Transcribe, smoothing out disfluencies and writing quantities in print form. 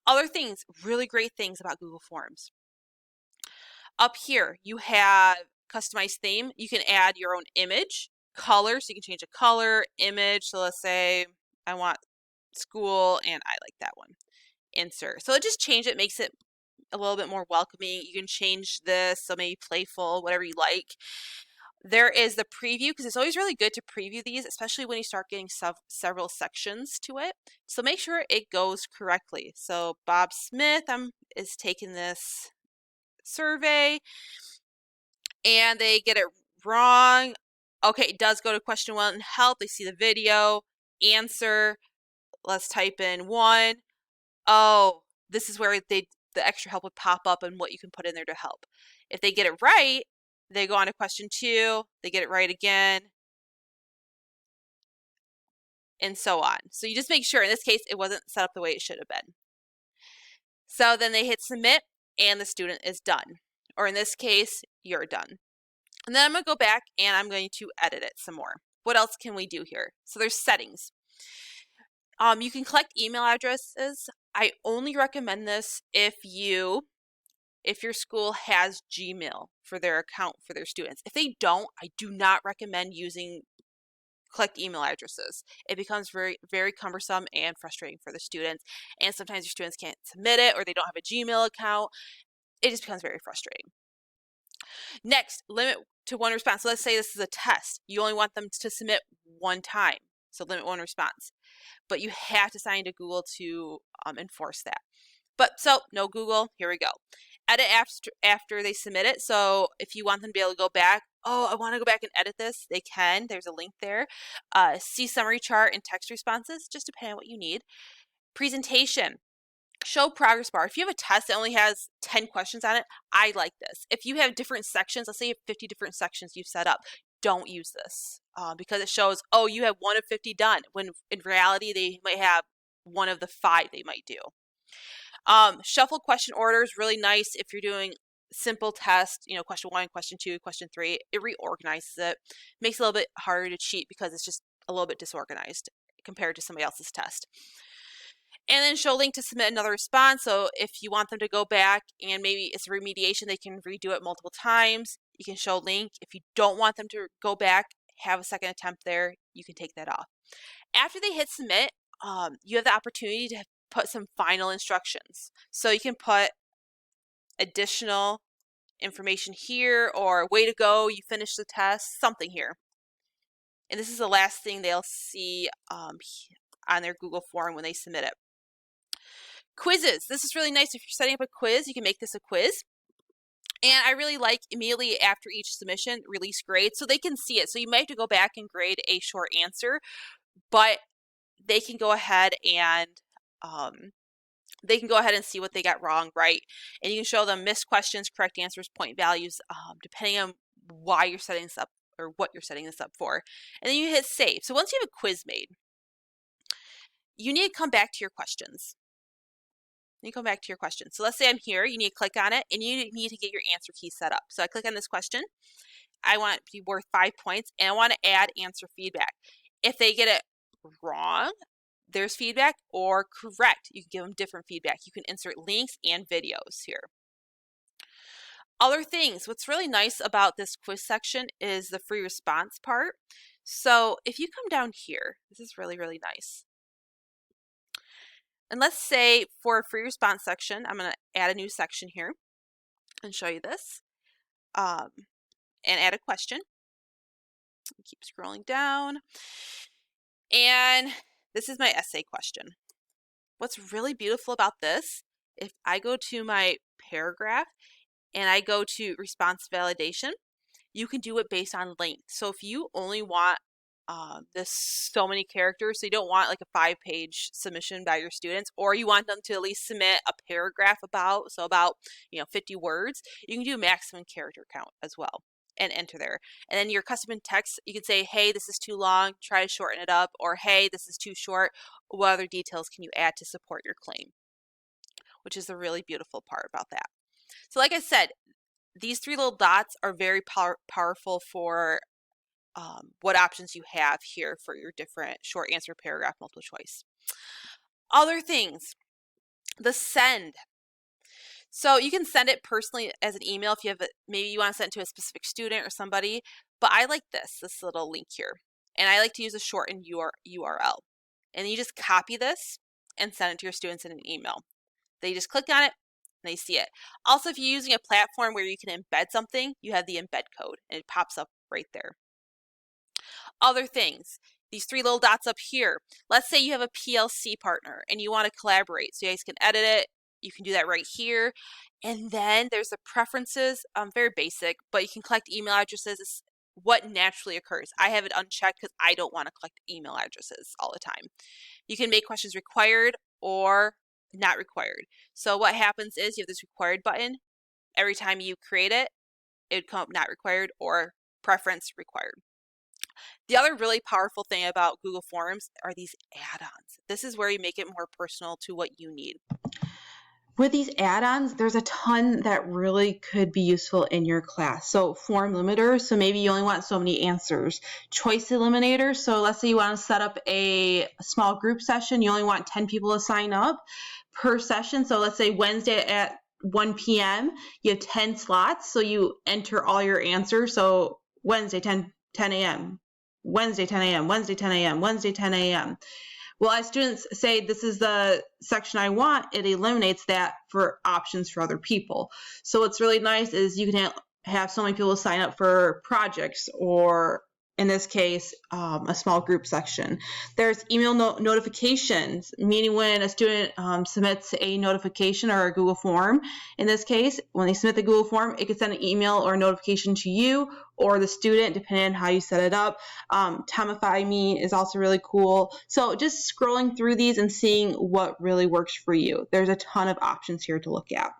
Other things, really great things about Google Forms. Up here, you have customized theme. You can add your own image, color, so you can change a color, image. So let's say I want school and I like that one. Insert. So it just change it, makes it a little bit more welcoming. You can change this, so maybe playful, whatever you like. There is the preview, because it's always really good to preview these, especially when you start getting several sections to it. So make sure it goes correctly. So Bob Smith is taking this survey and they get it wrong. Okay, it does go to question 1, help. They see the video, answer. Let's type in 1. Oh, this is where the extra help would pop up and what you can put in there to help. If they get it right, they go on to question 2, they get it right again, and so on. So you just make sure, in this case, it wasn't set up the way it should have been. So then they hit submit and the student is done. Or in this case, you're done. And then I'm going to go back and I'm going to edit it some more. What else can we do here? So there's settings. You can collect email addresses. I only recommend this if your school has Gmail for their account for their students. If they don't, I do not recommend using collect email addresses. It becomes very, very cumbersome and frustrating for the students. And sometimes your students can't submit it or they don't have a Gmail account. It just becomes very frustrating. Next, limit to 1 response. So let's say this is a test. You only want them to submit 1 time. So limit 1 response. But you have to sign into Google to enforce that. So no Google, here we go. Edit after they submit it. So if you want them to be able to go back, oh, I want to go back and edit this, they can. There's a link there. See summary chart and text responses, just depending on what you need. Presentation. Show progress bar. If you have a test that only has 10 questions on it, I like this. If you have different sections, let's say you have 50 different sections you've set up, don't use this because it shows, oh, you have 1 of 50 done, when in reality they might have 1 of the 5 they might do. Shuffle question order is really nice if you're doing simple tests, question 1, question 2, question 3. It reorganizes it. Makes it a little bit harder to cheat because it's just a little bit disorganized compared to somebody else's test. And then show link to submit another response. So if you want them to go back and maybe it's a remediation, they can redo it multiple times. You can show link. If you don't want them to go back, have a second attempt there, you can take that off. After they hit submit, you have the opportunity to put some final instructions. So you can put additional information here, or way to go, you finished the test, something here. And this is the last thing they'll see on their Google form when they submit it. Quizzes. This is really nice. If you're setting up a quiz, you can make this a quiz. And I really like immediately after each submission, release grade, so they can see it. So you might have to go back and grade a short answer, but they can go ahead and see what they got wrong, right? And you can show them missed questions, correct answers, point values, depending on why you're setting this up or what you're setting this up for. And then you hit save. So once you have a quiz made, you need to come back to your questions. So let's say I'm here, you need to click on it, and you need to get your answer key set up. So I click on this question. I want it to be worth 5 points, and I want to add answer feedback. If they get it wrong, there's feedback, or correct, you can give them different feedback. You can insert links and videos here. Other things, what's really nice about this quiz section is the free response part. So if you come down here, this is really, really nice. And let's say for a free response section, I'm going to add a new section here and show you this, and add a question. Keep scrolling down. And this is my essay question. What's really beautiful about this, if I go to my paragraph and I go to response validation, you can do it based on length. So if you only want this so many characters, so you don't want like a 5-page submission by your students, or you want them to at least submit a paragraph about 50 words, you can do maximum character count as well and enter there. And then your custom text, you can say, hey, this is too long, try to shorten it up, or hey, this is too short, what other details can you add to support your claim? Which is the really beautiful part about that. So like I said, these 3 little dots are very powerful for what options you have here for your different short answer, paragraph, multiple choice. Other things, The send. So you can send it personally as an email if you have maybe you want to send it to a specific student or somebody, but I like this little link here. And I like to use a shortened URL. And you just copy this and send it to your students in an email. They just click on it and they see it. Also, if you're using a platform where you can embed something, you have the embed code and it pops up right there. Other things, these 3 little dots up here. Let's say you have a PLC partner and you want to collaborate. So you guys can edit it. You can do that right here. And then there's the preferences, very basic, but you can collect email addresses. It's what naturally occurs. I have it unchecked because I don't want to collect email addresses all the time. You can make questions required or not required. So what happens is you have this required button. Every time you create it, it would come up not required or preference required. The other really powerful thing about Google Forms are these add-ons. This is where you make it more personal to what you need. With these add-ons, there's a ton that really could be useful in your class. So form limiters, so maybe you only want so many answers. Choice eliminators, so let's say you want to set up a small group session, you only want 10 people to sign up per session. So let's say Wednesday at 1 p.m., you have 10 slots, so you enter all your answers. So Wednesday 10 a.m., Wednesday 10 a.m., Wednesday 10 a.m., Wednesday 10 a.m. Well, as students say, this is the section I want, it eliminates that for options for other people. So what's really nice is you can have so many people sign up for projects, or in this case, a small group section. There's email notifications, meaning when a student submits a notification or a Google form. In this case, when they submit the Google form, it can send an email or a notification to you or the student, depending on how you set it up. Timify Me is also really cool. So just scrolling through these and seeing what really works for you. There's a ton of options here to look at.